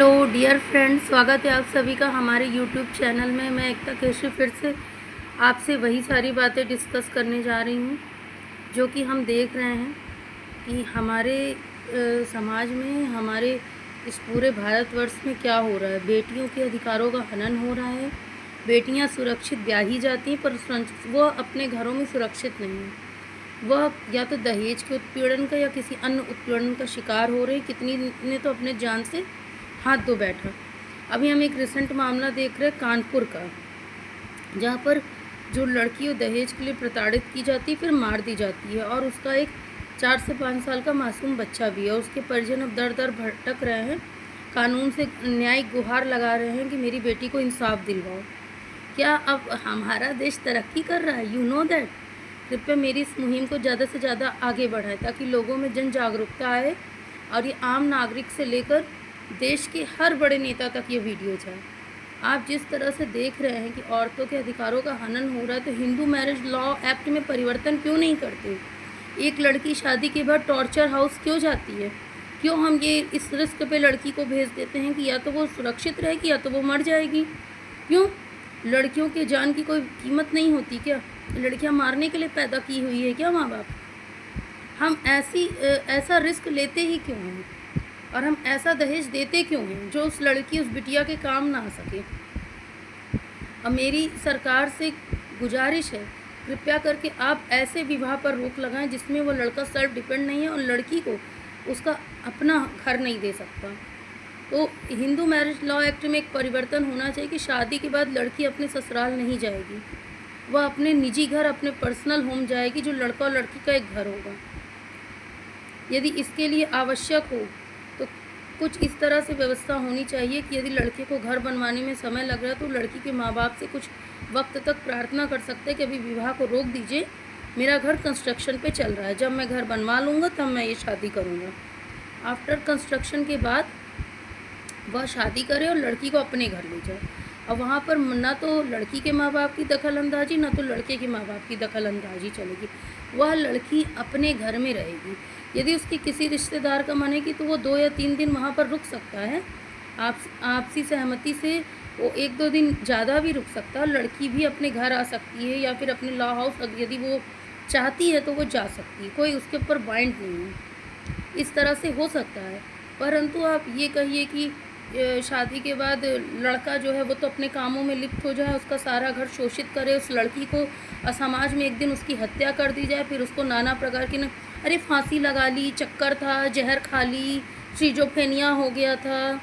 Hello dear friends, स्वागत है आप सभी का हमारे यूट्यूब चैनल में। मैं एकता केशरी फिर से आपसे वही सारी बातें डिस्कस करने जा रही हूँ जो कि हम देख रहे हैं कि हमारे समाज में, हमारे इस पूरे भारतवर्ष में क्या हो रहा है। बेटियों के अधिकारों का हनन हो रहा है। बेटियाँ सुरक्षित ब्याही जाती हैं पर वह अपने घरों में सुरक्षित नहीं है। वह या तो दहेज के उत्पीड़न का या किसी अन्य उत्पीड़न का शिकार हो रही। कितनी ने तो अपने जान से हाथ धो बैठा। अभी हम एक रिसेंट मामला देख रहे हैं कानपुर का, जहाँ पर जो लड़की वो दहेज के लिए प्रताड़ित की जाती है, फिर मार दी जाती है और उसका एक 4 से 5 साल का मासूम बच्चा भी है। उसके परिजन अब दर दर भटक रहे हैं, कानून से न्यायिक गुहार लगा रहे हैं कि मेरी बेटी को इंसाफ दिलवाओ। क्या अब हमारा देश तरक्की कर रहा है? You know that. कृपया मेरी इस मुहिम को ज़्यादा से ज़्यादा आगे बढ़ाएं ताकि लोगों में जन जागरूकता आए और ये आम नागरिक से लेकर देश के हर बड़े नेता तक ये वीडियो जाए। आप जिस तरह से देख रहे हैं कि औरतों के अधिकारों का हनन हो रहा है, तो हिंदू मैरिज लॉ एक्ट में परिवर्तन क्यों नहीं करते? एक लड़की शादी के बाद टॉर्चर हाउस क्यों जाती है? क्यों हम ये इस रिस्क पे लड़की को भेज देते हैं कि या तो वो सुरक्षित रहेगी या तो वो मर जाएगी? क्यों? लड़कियों के जान की कोई कीमत नहीं होती क्या? लड़कियां मारने के लिए पैदा की हुई है क्या माँ बाप? हम ऐसा रिस्क लेते ही क्यों हैं और हम ऐसा दहेज देते क्यों हैं जो उस लड़की, उस बिटिया के काम ना आ सके? अब मेरी सरकार से गुजारिश है, कृपया करके आप ऐसे विवाह पर रोक लगाएं जिसमें वो लड़का सेल्फ डिपेंड नहीं है और लड़की को उसका अपना घर नहीं दे सकता। तो हिंदू मैरिज लॉ एक्ट में एक परिवर्तन होना चाहिए कि शादी के बाद लड़की अपने ससुराल नहीं जाएगी, वह अपने निजी घर, अपने पर्सनल होम जाएगी, जो लड़का और लड़की का एक घर होगा। यदि इसके लिए आवश्यक हो तो कुछ इस तरह से व्यवस्था होनी चाहिए कि यदि लड़के को घर बनवाने में समय लग रहा है तो लड़की के माँ बाप से कुछ वक्त तक प्रार्थना कर सकते हैं कि अभी विवाह को रोक दीजिए, मेरा घर कंस्ट्रक्शन पे चल रहा है, जब मैं घर बनवा लूँगा तब मैं ये शादी करूँगा। आफ्टर कंस्ट्रक्शन के बाद वह शादी करे और लड़की को अपने घर ले जाए। और वहाँ पर ना तो लड़की के माँ बाप की दखल अंदाजी, ना तो लड़के के माँ बाप की दखल अंदाजी चलेगी। वह लड़की अपने घर में रहेगी। यदि उसकी किसी रिश्तेदार का मन है कि तो वो 2 या 3 दिन वहाँ पर रुक सकता है। आपसी सहमति से वो 1-2 दिन ज़्यादा भी रुक सकता है। लड़की भी अपने घर आ सकती है या फिर अपने लॉ हाउस यदि वो चाहती है तो वो जा सकती है, कोई उसके ऊपर बाइंड नहीं है। इस तरह से हो सकता है। परंतु आप ये कहिए कि शादी के बाद लड़का जो है वो तो अपने कामों में लिप्त हो जाए, उसका सारा घर शोषित करे, उस लड़की को समाज में एक दिन उसकी हत्या कर दी जाए, फिर उसको नाना प्रकार की अरे फांसी लगा ली, चक्कर था, जहर खा ली, सिजोफ्रेनिया हो गया था,